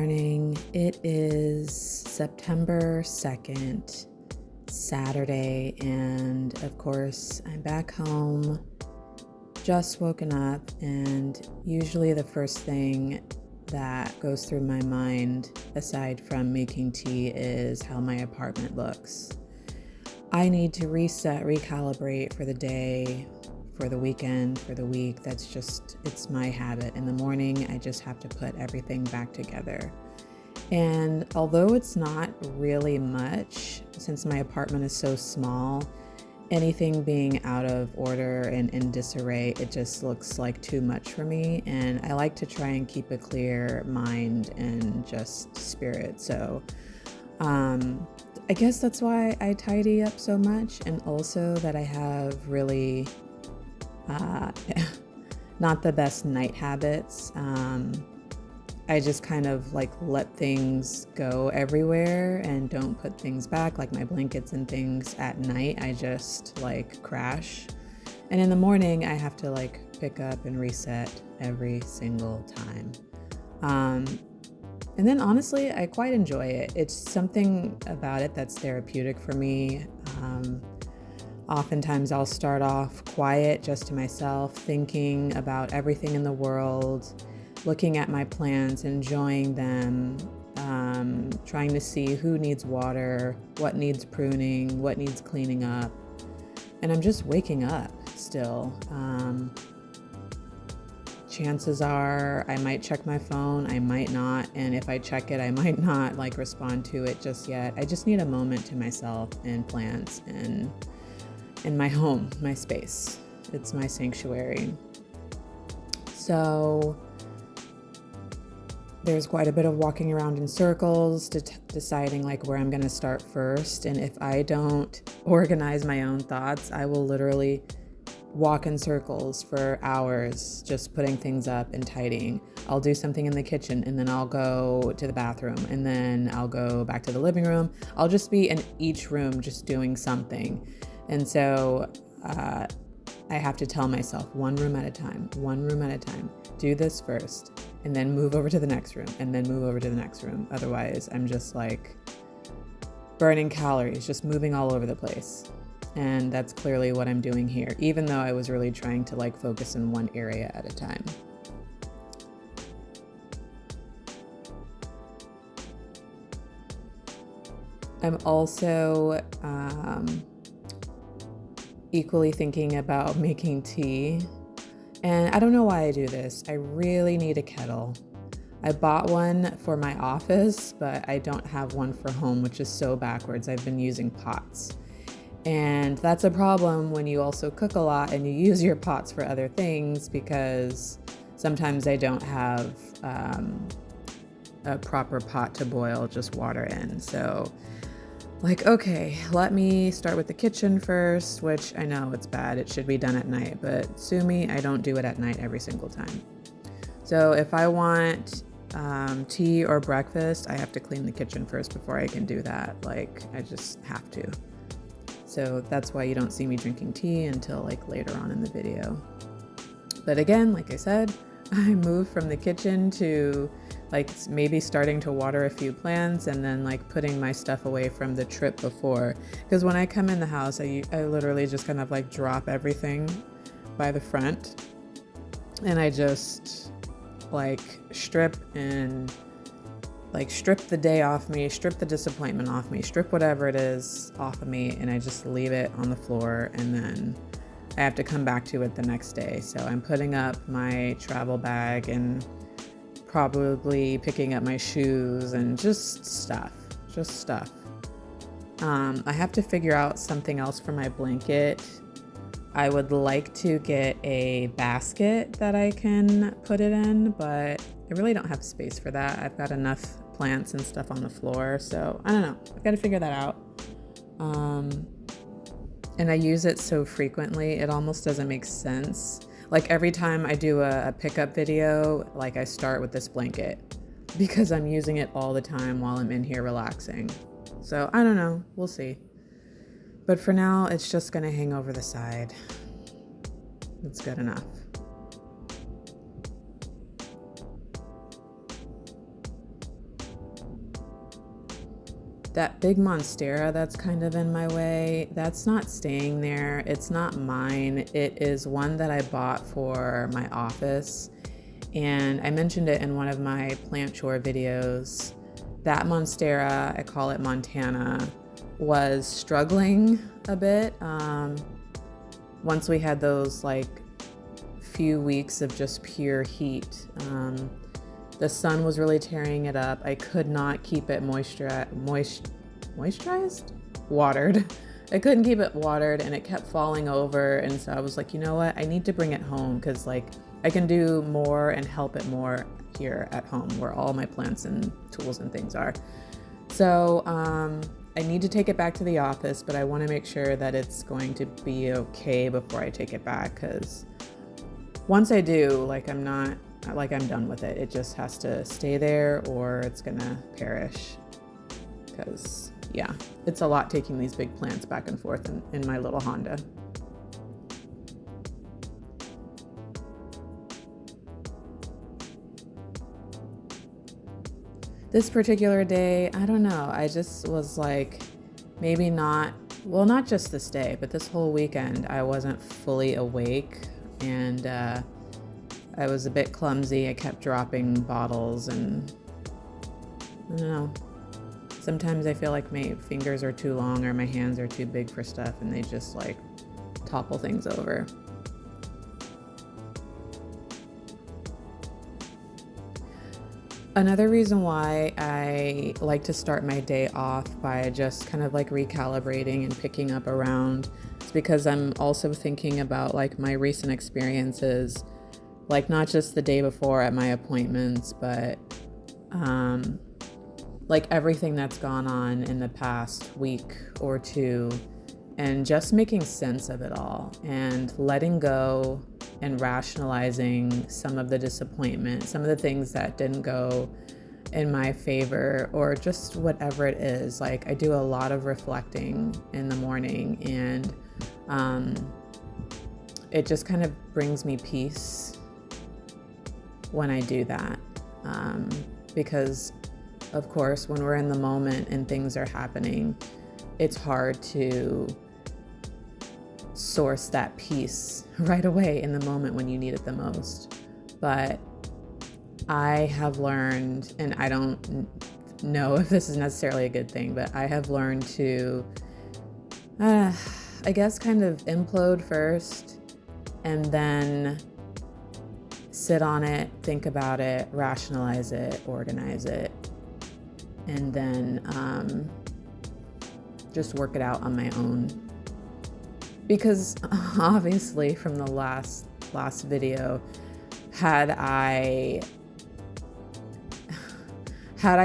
morning. It is September 2nd, Saturday, and of course, I'm back home, just woken up, and usually the first thing that goes through my mind, aside from making tea, is how my apartment looks. I need to reset, recalibrate for the day, for the weekend, for the week. It's my habit. In the morning, I just have to put everything back together. And although it's not really much, since my apartment is so small, anything being out of order and in disarray, it just looks like too much for me. And I like to try and keep a clear mind and just spirit. So I guess that's why I tidy up so much, and also that I have really not the best night habits. I just kind of let things go everywhere and don't put things back, like my blankets and things at night. I just crash. And in the morning, I have to pick up and reset every single time. And then honestly, I quite enjoy it. It's something about it that's therapeutic for me. Oftentimes I'll start off quiet, just to myself, thinking about everything in the world, looking at my plants, enjoying them, trying to see who needs water, what needs pruning, what needs cleaning up. And I'm just waking up still. Chances are I might check my phone, I might not. And if I check it, I might not respond to it just yet. I just need a moment to myself and plants and in my home, my space. It's my sanctuary. So there's quite a bit of walking around in circles, deciding where I'm gonna start first. And if I don't organize my own thoughts, I will literally walk in circles for hours, just putting things up and tidying. I'll do something in the kitchen, and then I'll go to the bathroom, and then I'll go back to the living room. I'll just be in each room just doing something. And so I have to tell myself, one room at a time, do this first, and then move over to the next room, and then move over to the next room. Otherwise, I'm just burning calories, just moving all over the place. And that's clearly what I'm doing here, even though I was really trying to focus in one area at a time. I'm also equally thinking about making tea. And I don't know why I do this. I really need a kettle. I bought one for my office, but I don't have one for home, which is so backwards. I've been using pots. And that's a problem when you also cook a lot and you use your pots for other things, because sometimes I don't have a proper pot to boil just water in. So okay, let me start with the kitchen first, which I know it's bad. It should be done at night, but sue me, I don't do it at night every single time. So if I want tea or breakfast, I have to clean the kitchen first before I can do that. I just have to. So that's why you don't see me drinking tea until later on in the video. But again, like I said, I moved from the kitchen to maybe starting to water a few plants, and then putting my stuff away from the trip before. Because when I come in the house, I literally just kind of drop everything by the front, and I just strip and strip the day off me, strip the disappointment off me, strip whatever it is off of me, and I just leave it on the floor, and then I have to come back to it the next day. So I'm putting up my travel bag and probably picking up my shoes and just stuff. I have to figure out something else for my blanket. I would like to get a basket that I can put it in, but I really don't have space for that. I've got enough plants and stuff on the floor, so I don't know. I've got to figure that out. And I use it so frequently, it almost doesn't make sense. Every time I do a pickup video, I start with this blanket because I'm using it all the time while I'm in here relaxing. So I don't know, we'll see. But for now, it's just gonna hang over the side. It's good enough. that big monstera that's kind of in my way, that's not staying there. It's not mine. It is one that I bought for my office. And I mentioned it in one of my plant chore videos. That monstera, I call it Montana, was struggling a bit. Once we had those like few weeks of just pure heat, the sun was really tearing it up. I could not keep it moisturized? Watered. I couldn't keep it watered, and it kept falling over. And so I was like, you know what? I need to bring it home, because like I can do more and help it more here at home where all my plants and tools and things are. So I need to take it back to the office, but I want to make sure that it's going to be okay before I take it back, because once I do, like I'm done with it. It just has to stay there or it's gonna perish, because yeah, it's a lot taking these big plants back and forth in my little Honda. This particular day, I don't know, I just was like, maybe not just this day, but this whole weekend, I wasn't fully awake, and I was a bit clumsy. I kept dropping bottles, and I don't know. Sometimes I feel like my fingers are too long or my hands are too big for stuff, and they just like topple things over. Another reason why I like to start my day off by just kind of like recalibrating and picking up around is because I'm also thinking about like my recent experiences, like not just the day before at my appointments, but like everything that's gone on in the past week or two, and just making sense of it all and letting go and rationalizing some of the disappointment, some of the things that didn't go in my favor, or just whatever it is. Like I do a lot of reflecting in the morning, and it just kind of brings me peace when I do that. Because of course, when we're in the moment and things are happening, it's hard to source that peace right away in the moment when you need it the most. But I have learned, and I don't know if this is necessarily a good thing, but I have learned to, I guess, kind of implode first and then sit on it, think about it, rationalize it, organize it, and then just work it out on my own. Because obviously from the last video, had I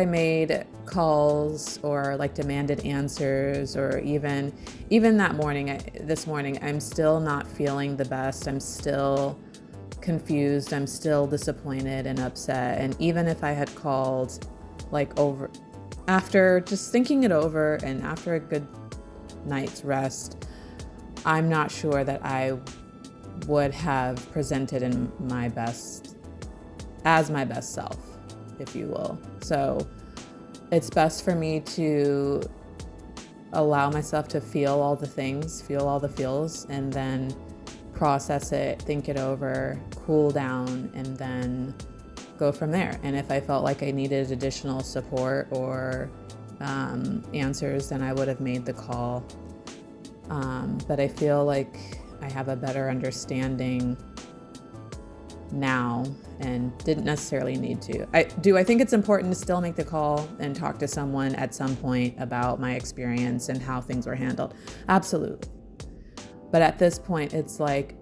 made calls or like demanded answers, or even this morning, I'm still not feeling the best. I'm still confused. I'm still disappointed and upset. And even if I had called like over, after just thinking it over and after a good night's rest, I'm not sure that I would have presented in my best self, if you will. So it's best for me to allow myself to feel all the things, feel all the feels, and then process it, think it over, cool down, and then go from there. And if I felt like I needed additional support or answers, then I would have made the call. But I feel like I have a better understanding now and didn't necessarily need to. I think it's important to still make the call and talk to someone at some point about my experience and how things were handled. Absolutely. But at this point, it's like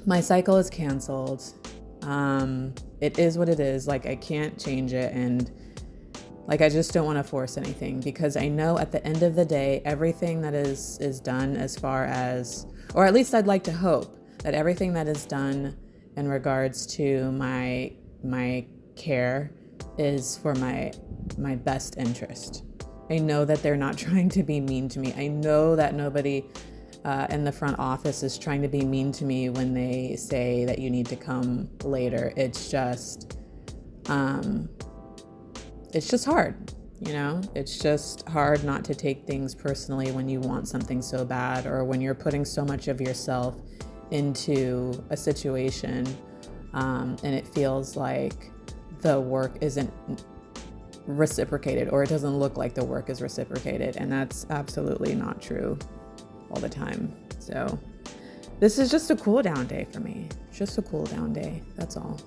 my cycle is canceled. It is what it is. Like I can't change it. And like, I just don't want to force anything, because I know at the end of the day, everything that is done, as far as, or at least I'd like to hope that everything that is done in regards to my care is for my best interest. I know that they're not trying to be mean to me. I know that nobody in the front office is trying to be mean to me when they say that you need to come later. It's just hard. You know, it's just hard not to take things personally when you want something so bad, or when you're putting so much of yourself into a situation, and it feels like the work isn't reciprocated, or it doesn't look like the work is reciprocated. And that's absolutely not true all the time. So this is just a cool down day for me. Just a cool down day. That's all.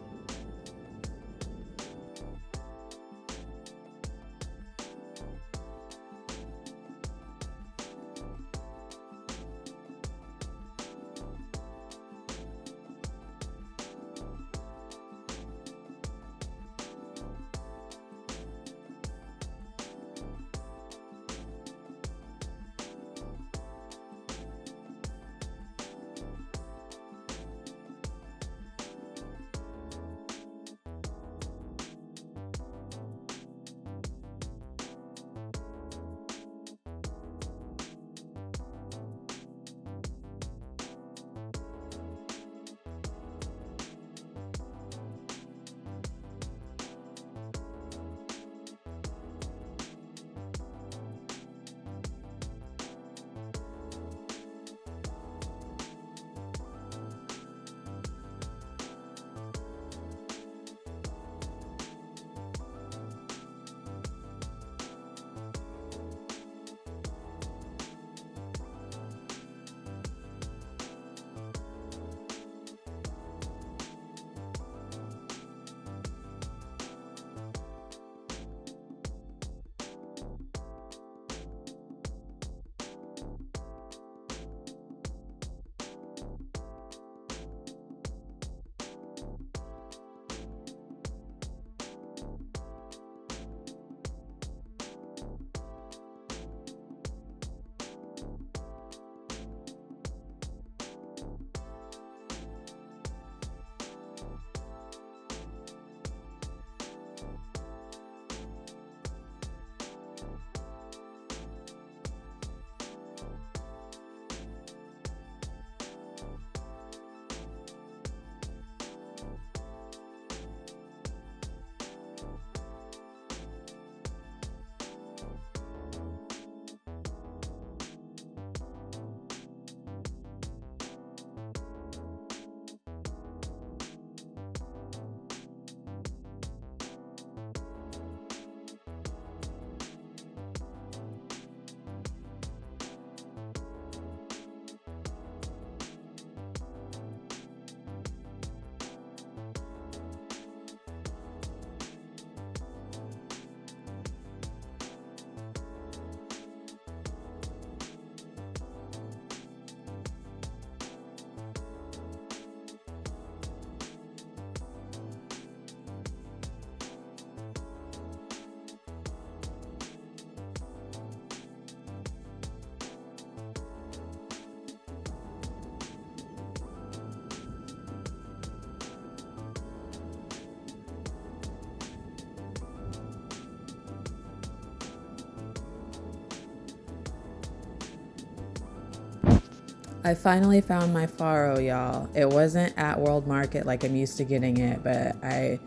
I finally found my faro, y'all. It wasn't at World Market like I'm used to getting it, but I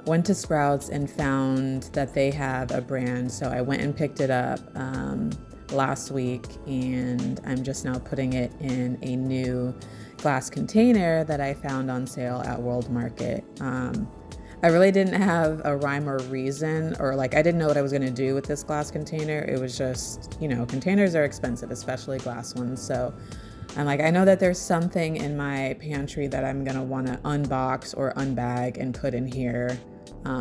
went to Sprouts and found that they have a brand. So I went and picked it up last week, and I'm just now putting it in a new glass container that I found on sale at World Market. I really didn't have a rhyme or reason, or like I didn't know what I was going to do with this glass container. It was just, you know, containers are expensive, especially glass ones. So I'm like, I know that there's something in my pantry that I'm going to want to unbox or unbag and put in here.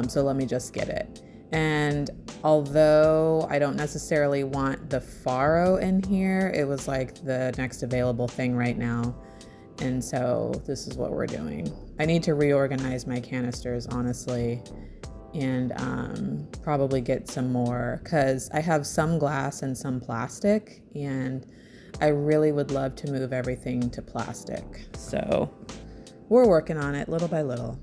So let me just get it. And although I don't necessarily want the faro in here, it was like the next available thing right now. And so this is what we're doing. I need to reorganize my canisters, honestly, and probably get some more, because I have some glass and some plastic, and I really would love to move everything to plastic. So we're working on it little by little.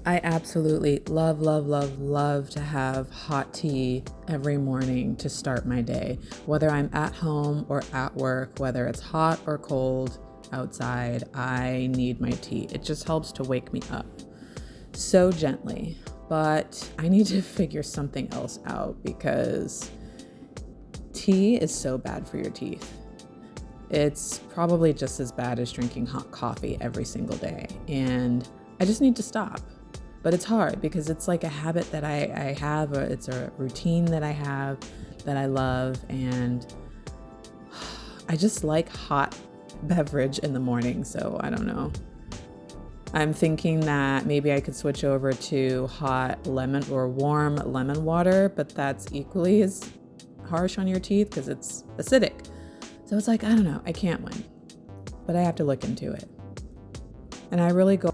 I absolutely love, love, love, love to have hot tea every morning to start my day, whether I'm at home or at work, whether it's hot or cold outside, I need my tea. It just helps to wake me up so gently. But I need to figure something else out because tea is so bad for your teeth. It's probably just as bad as drinking hot coffee every single day. And I just need to stop. But it's hard because it's like a habit that I have, or it's a routine that I have that I love. And I just like hot beverage in the morning. So I don't know. I'm thinking that maybe I could switch over to hot lemon or warm lemon water, but that's equally as harsh on your teeth because it's acidic. So it's like, I don't know, I can't win, but I have to look into it. And I really go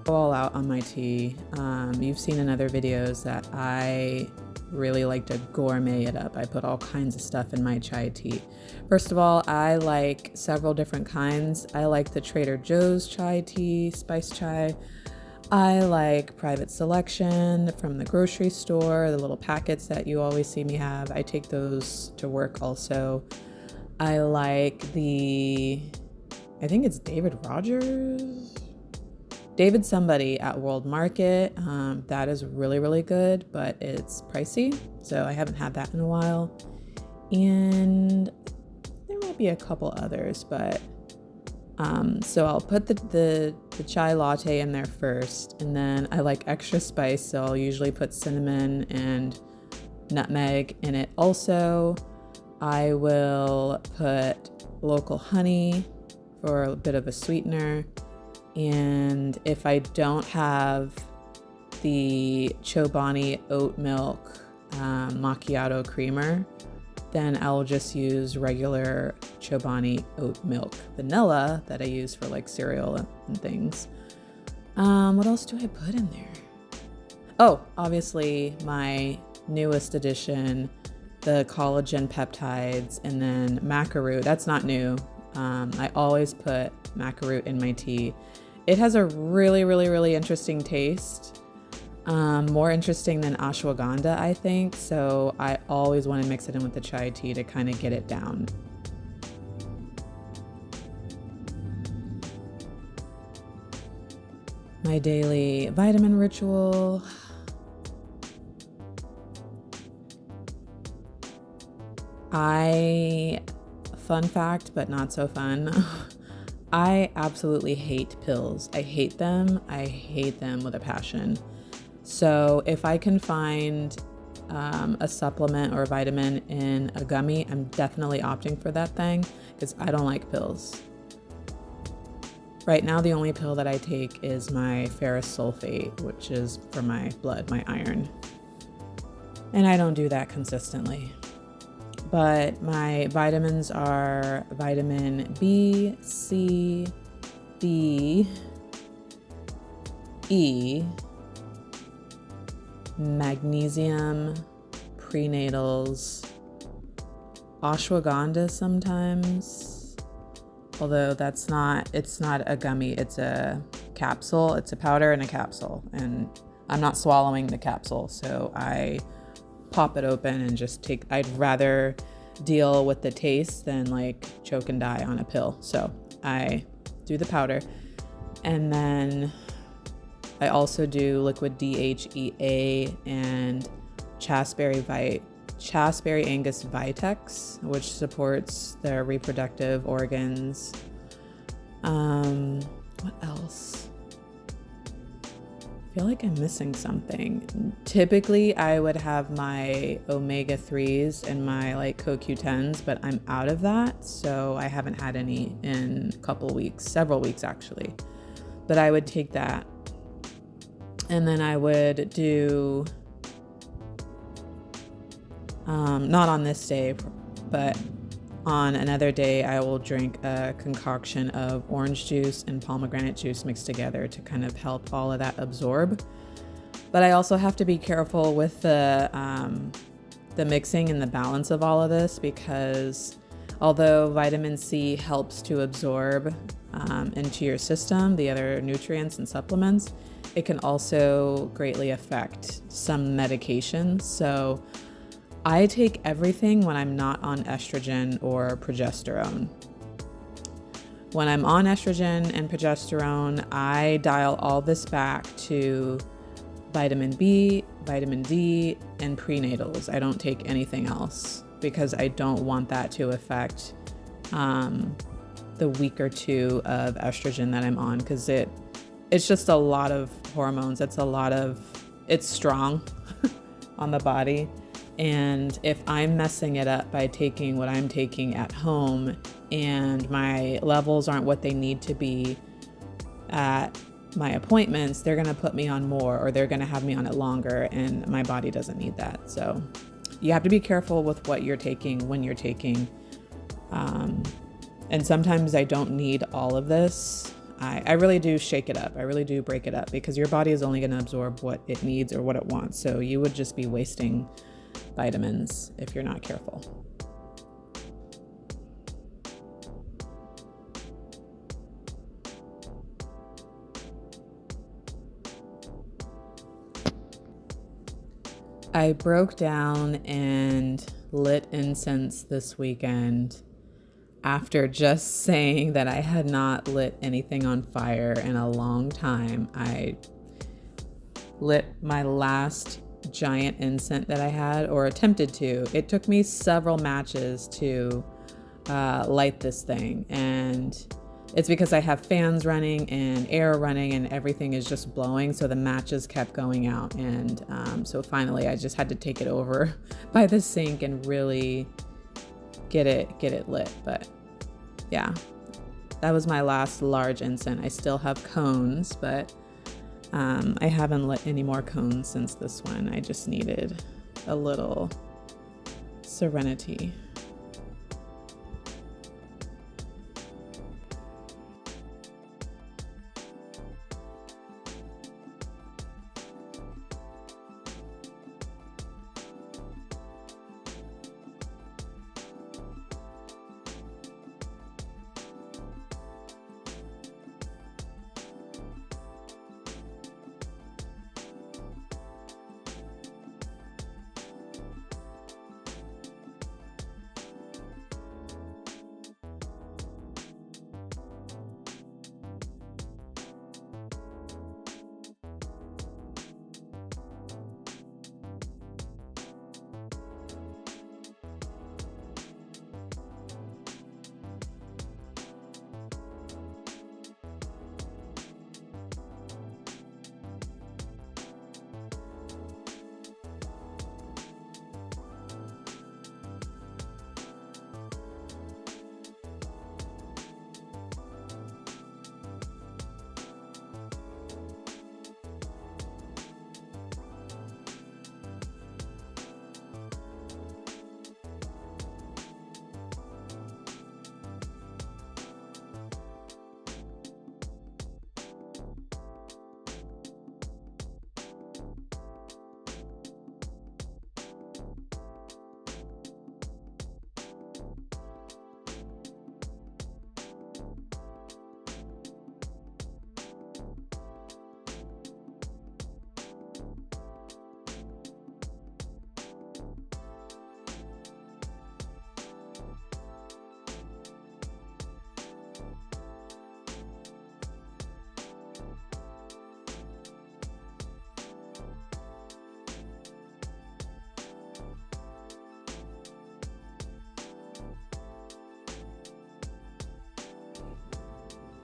all out on my tea. You've seen in other videos that I really like to gourmet it up. I put all kinds of stuff in my chai tea. First of all, I like several different kinds. I like the Trader Joe's chai tea, spice chai. I like Private Selection from the grocery store, the little packets that you always see me have. I take those to work also. I like I think it's David somebody at World Market. That is really, really good, but it's pricey. So I haven't had that in a while. And there might be a couple others, but so I'll put the chai latte in there first. And then I like extra spice. So I'll usually put cinnamon and nutmeg in it. Also, I will put local honey for a bit of a sweetener. And if I don't have the Chobani oat milk macchiato creamer, then I'll just use regular Chobani oat milk vanilla that I use for like cereal and things. What else do I put in there? Oh, obviously my newest addition, the collagen peptides, and then maca root. That's not new. I always put maca root in my tea. It has a really, really, really interesting taste. More interesting than ashwagandha, I think. So I always want to mix it in with the chai tea to kind of get it down. My daily vitamin ritual. Fun fact, but not so fun. I absolutely hate pills. I hate them. I hate them with a passion. So if I can find a supplement or a vitamin in a gummy, I'm definitely opting for that thing because I don't like pills. Right now, the only pill that I take is my ferrous sulfate, which is for my blood, my iron. And I don't do that consistently. But my vitamins are vitamin B, C, D, E, magnesium, prenatals, ashwagandha sometimes, although it's not a gummy, it's a capsule. It's a powder and a capsule, and I'm not swallowing the capsule, so I pop it open and just take. I'd rather deal with the taste than like choke and die on a pill. So I do the powder, and then I also do liquid DHEA and Chasteberry Angus Vitex, which supports the reproductive organs. What else? I feel like I'm missing something. Typically, I would have my omega-3s and my like CoQ10s, but I'm out of that, so I haven't had any in a couple weeks, several weeks actually. But I would take that, and then I would do, not on this day, but on another day, I will drink a concoction of orange juice and pomegranate juice mixed together to kind of help all of that absorb. But I also have to be careful with the mixing and the balance of all of this, because although vitamin C helps to absorb into your system the other nutrients and supplements, it can also greatly affect some medications. So I take everything when I'm not on estrogen or progesterone. When I'm on estrogen and progesterone, I dial all this back to vitamin B, vitamin D, and prenatals. I don't take anything else because I don't want that to affect the week or two of estrogen that I'm on, because it's just a lot of hormones. It's strong on the body. And if I'm messing it up by taking what I'm taking at home and my levels aren't what they need to be at my appointments, they're going to put me on more, or they're going to have me on it longer, and my body doesn't need that. So you have to be careful with what you're taking when you're taking. And sometimes I don't need all of this. I really do shake it up. I really do break it up, because your body is only going to absorb what it needs or what it wants. So you would just be wasting vitamins if you're not careful. I broke down and lit incense this weekend after just saying that I had not lit anything on fire in a long time. I lit my last giant incense that I had, or attempted to. It took me several matches to light this thing, and it's because I have fans running and air running and everything is just blowing, so the matches kept going out, and so finally I just had to take it over by the sink and really get it lit. But yeah, that was my last large incense. I still have cones, but I haven't lit any more cones since this one. I just needed a little serenity.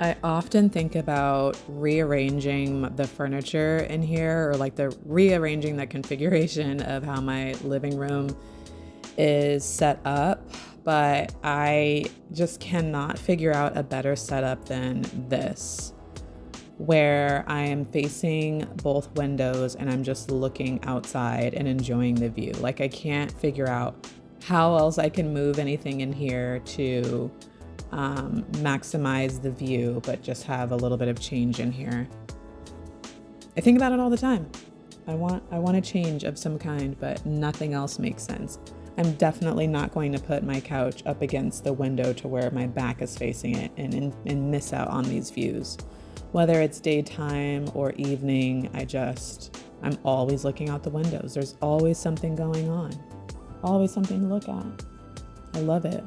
I often think about rearranging the furniture in here, or like the rearranging the configuration of how my living room is set up, but I just cannot figure out a better setup than this, where I am facing both windows and I'm just looking outside and enjoying the view. Like, I can't figure out how else I can move anything in here to maximize the view, but just have a little bit of change in here. I think about it all the time. I want a change of some kind, but nothing else makes sense. I'm definitely not going to put my couch up against the window to where my back is facing it and miss out on these views. Whether it's daytime or evening, I'm always looking out the windows. There's always something going on, always something to look at. I love it.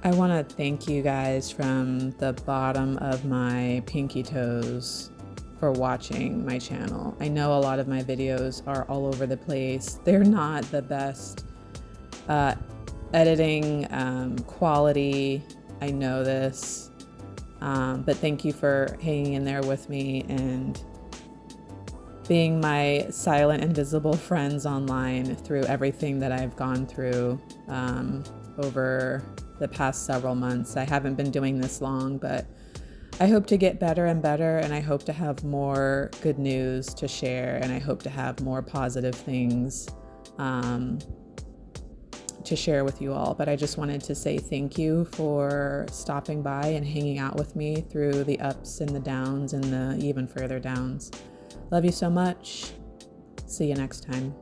I want to thank you guys from the bottom of my pinky toes for watching my channel. I know a lot of my videos are all over the place. They're not the best editing quality. I know this, but thank you for hanging in there with me and being my silent, invisible friends online through everything that I've gone through over the past several months. I haven't been doing this long, but I hope to get better and better, and I hope to have more good news to share, and I hope to have more positive things to share with you all. But I just wanted to say thank you for stopping by and hanging out with me through the ups and the downs and the even further downs. Love you so much. See you next time.